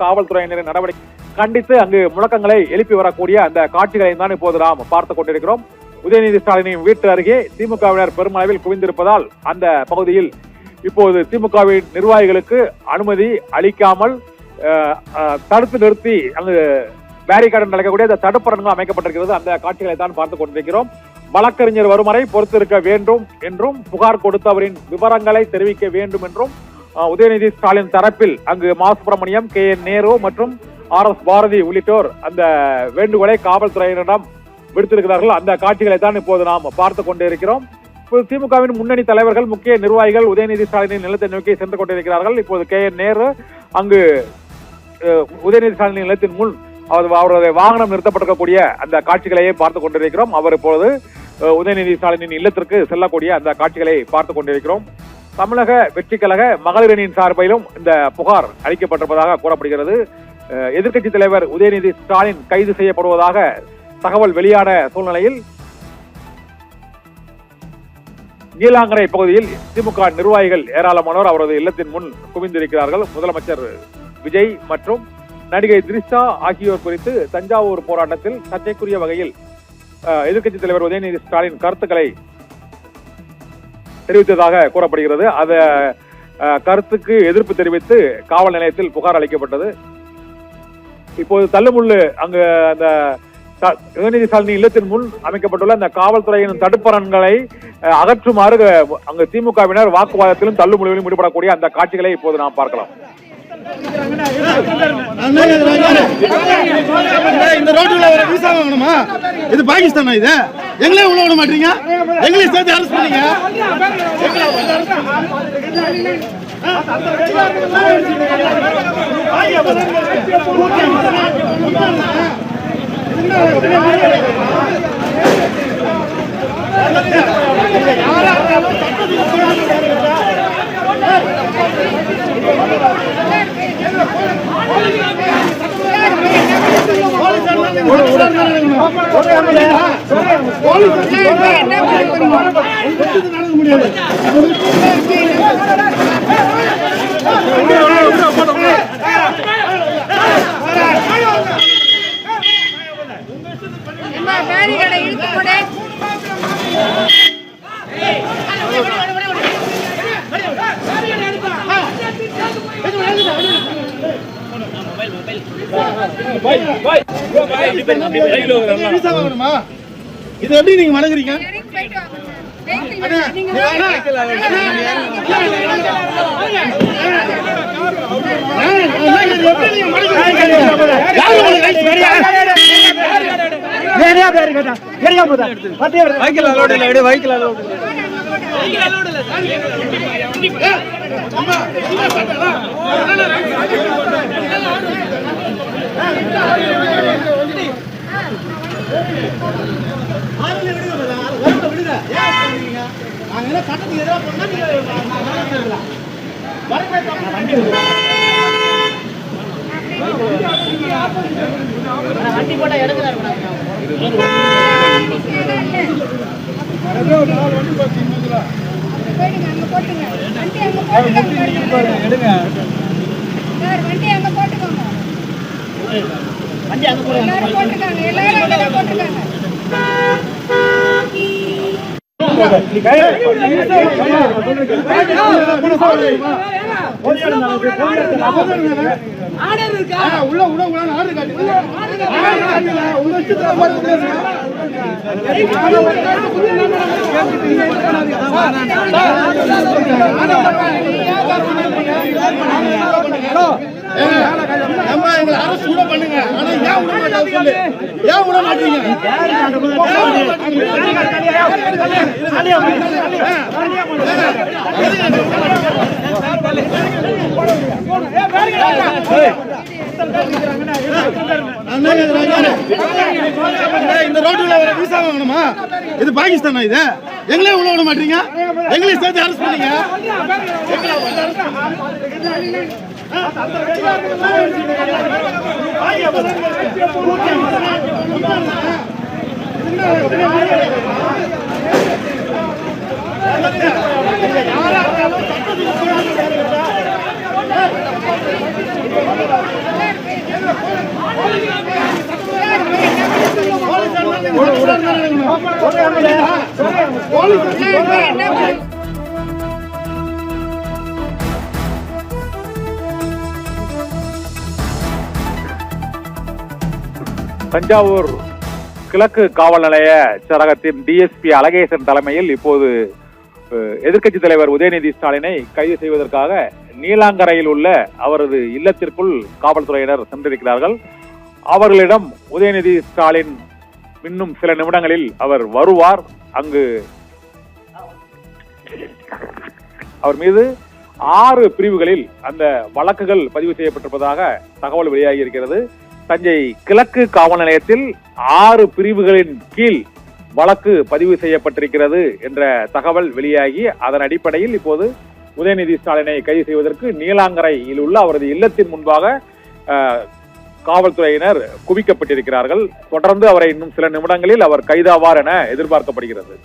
காவல்துறையினரின் நடவடிக்கை கண்டித்து அங்கு முழக்கங்களை எழுப்பி வரக்கூடிய அந்த காட்சிகளை தான் இப்போது நாம் பார்த்துக் கொண்டிருக்கிறோம். உதயநிதி ஸ்டாலினின் வீட்டு அருகே திமுகவினர் பெருமளவில் குவிந்திருப்பதால் அந்த பகுதியில் இப்போது திமுகவின் நிர்வாகிகளுக்கு அனுமதி அளிக்காமல் தடுத்து நிறுத்தி அங்கு பேரிகார்டு நடக்கக்கூடிய அந்த தடுப்பரங்கம் அமைக்கப்பட்டிருக்கிறது. அந்த காட்சிகளை தான் பார்த்துக் கொண்டிருக்கிறோம். வழக்கறிஞர் வரும் வரை பொறுத்திருக்க வேண்டும் என்றும் புகார் கொடுத்தவரின் விவரங்களை தெரிவிக்க வேண்டும் என்றும் உதயநிதி ஸ்டாலின் தரப்பில் அங்கு மா சுப்பிரமணியம், KN நேரு மற்றும் RS பாரதி உள்ளிட்டோர் அந்த வேண்டுகோளை காவல்துறையினரிடம் விடுத்திருக்கிறார்கள். அந்த காட்சிகளை தான் இப்போது நாம் பார்த்துக் கொண்டிருக்கிறோம். திமுகவின் முன்னணி தலைவர்கள், முக்கிய நிர்வாகிகள் உதயநிதி ஸ்டாலினின் நிலத்தை நோக்கி சென்று கொண்டிருக்கிறார்கள். இப்போது KN நேரு அங்கு உதயநிதி ஸ்டாலினின் நிலத்தின் முன் அவருடைய வாகனம் நிறுத்தப்பட்டிருக்கக்கூடிய அந்த காட்சிகளையே பார்த்துக் கொண்டிருக்கிறோம். அவர் இப்பொழுது உதயநிதி ஸ்டாலினின் இல்லத்திற்கு செல்லக்கூடிய அந்த காட்சிகளை பார்த்துக் கொண்டிருக்கிறோம். தமிழக வெற்றி கழக மகளிரணியின் சார்பிலும் இந்த புகார் அளிக்கப்பட்டிருப்பதாக கூறப்படுகிறது. எதிர்க்கட்சி தலைவர் உதயநிதி ஸ்டாலின் கைது செய்யப்படுவதாக தகவல் வெளியான சூழ்நிலையில் நீலாங்கரை பகுதியில் திமுக நிர்வாகிகள் ஏராளமானோர் அவரது இல்லத்தின் முன் குவிந்திருக்கிறார்கள். முதலமைச்சர் விஜய் மற்றும் நடிகை திரிஷா ஆகியோர் குறித்து தஞ்சாவூர் போராட்டத்தில் சர்ச்சைக்குரிய வகையில் எதிர்க்கட்சி தலைவர் உதயநிதி ஸ்டாலின் கருத்துக்களை தெரிவித்ததாக கூறப்படுகிறது. அந்த கருத்துக்கு எதிர்ப்பு தெரிவித்து காவல் நிலையத்தில் புகார் அளிக்கப்பட்டது. இப்போது தள்ளுமுள்ளு அங்கு அந்த உதயநிதி ஸ்டாலின் இல்லத்தின் முன் அமைக்கப்பட்டுள்ள அந்த காவல்துறையின் தடுப்பரன்களை அகற்றுமாறு அங்கு திமுகவினர் வாக்குவாதத்திலும் தள்ளுமுள்ளிலும் ஈடுபடக்கூடிய அந்த காட்சிகளை இப்போது நாம் பார்க்கலாம். இந்த ரோட்டுல வர விசா வாங்கணுமா? இது பாகிஸ்தானா? இது எங்களே உள்ள விட மாட்டீங்க, எங்களே சேர்த்து அரசு பண்ணீங்க. இது எப்படி நீங்க மடங்குறீங்க? சட்டத்துக்கு எதிராக பண்ணா வண்டி போட்டா எடுக்கிறாரு. அரசு கூட பண்ணுங்க. ஆனா ஏன் விட மாட்டாங்க சொல்லு, ஏன் விட மாட்டீங்க? இந்த ரோட்டுல வர விசா வாங்கணுமா? இது பாகிஸ்தானா? இது எங்களே உள்ள விட மாட்டீங்க, எங்களே சேர்த்து அரசு பண்ணீங்க. தஞ்சாவூர் கிழக்கு காவல் நிலைய சரகத்தின் டிஎஸ்பி அழகேசன் தலைமையில் இப்போது எதிர்க்கட்சி தலைவர் உதயநிதி ஸ்டாலினை கைது செய்வதற்காக நீலாங்கரையில் உள்ள அவரது இல்லத்திற்குள் காவல்துறையினர் சென்றிருக்கிறார்கள். அவர்களிடம் உதயநிதி ஸ்டாலின் இன்னும் சில நிமிடங்களில் அவர் வருவார். அங்கு அவர் மீது 6 பிரிவுகளில் அந்த வழக்குகள் பதிவு செய்யப்பட்டிருப்பதாக தகவல் வெளியாகி இருக்கிறது. தஞ்சை கிழக்கு காவல் நிலையத்தில் 6 பிரிவுகளின் கீழ் வழக்கு பதிவு செய்யப்பட்டிருக்கிறது என்ற தகவல் வெளியாகி அதன் அடிப்படையில் இப்போது உதயநிதி ஸ்டாலினை கைது செய்வதற்கு நீலாங்கரையில் உள்ள அவரது இல்லத்தின் முன்பாக காவல்துறையினர் குவிக்கப்பட்டிருக்கிறார்கள். தொடர்ந்து அவரை இன்னும் சில நிமிடங்களில் அவர் கைதாவார் என எதிர்பார்க்கப்படுகிறது.